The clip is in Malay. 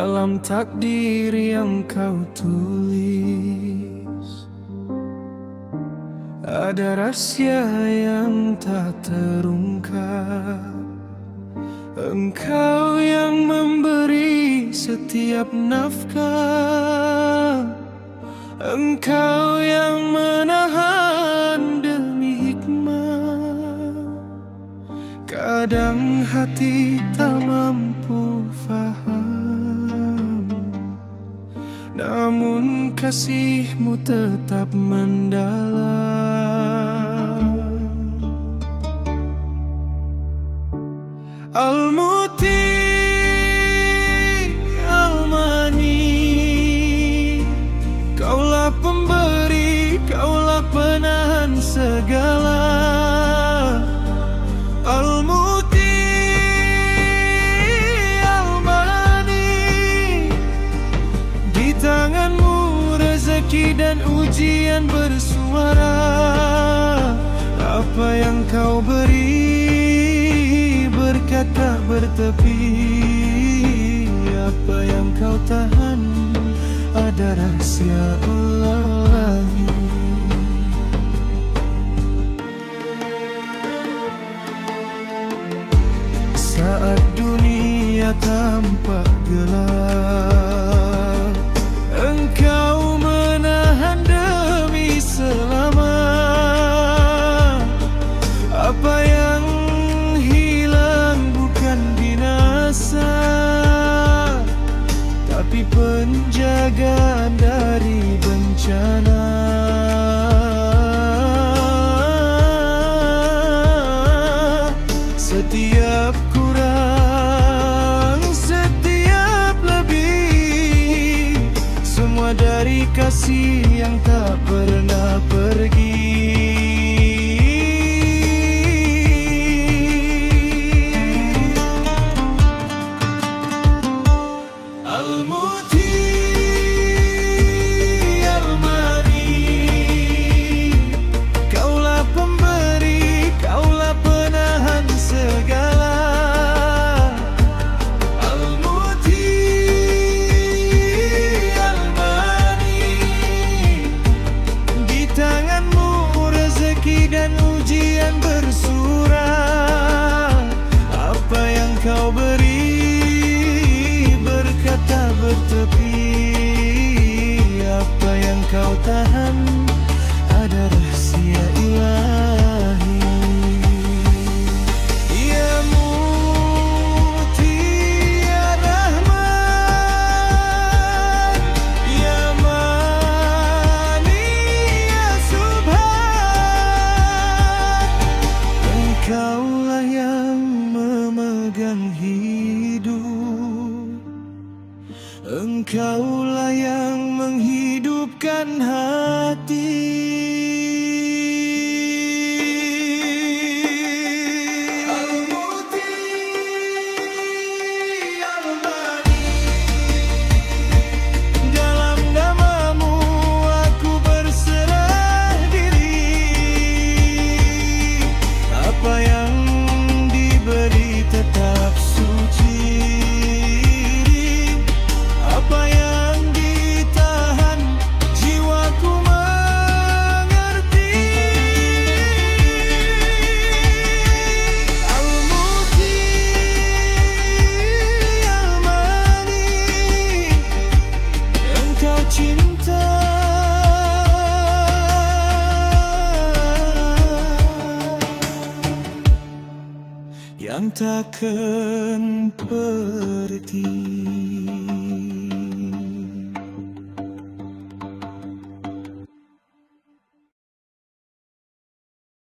dalam takdir yang kau tulis. Ada rahasia yang tak terungkap. Engkau yang memberi setiap nafkah. Engkau yang menahan demi hikmah. Kadang hati tak mampu faham, namun kasih-Mu tetap mendalam. Al-Muti, Al-Mani, Kaulah pemberi, Kaulah penahan segala. Al-Muti, Al-Mani, di tangan-Mu rezeki dan ujian bersuara. Apa yang Kau beri berkat tak bertepi, apa yang Kau tahan ada rahsia Ilahi. Saat dunia tampak gelap, Engkau menahan demi selama. Apa yang tapi penjagaan dari bencana. Setiap kurang, setiap lebih, semua dari kasih yang tak pernah pergi. Dan ujian bersurah. Apa yang Kau beri berkat tak bertepi, apa yang Kau tahan ada rahsia Ilahi. Ya Muti, Ya Rahman, Ya Mani, Ya Subhan, Engkaulah yang memegang hidup, Engkaulah yang menghidupkan hati. Al-Muti, Al-Mani, dalam nama-Mu aku berserah diri. Apa yang diberi tetap suci, apa yang ditahan jiwaku mengerti. Al-Muti, Al-Mani, Engkau cinta yang takkan pergi.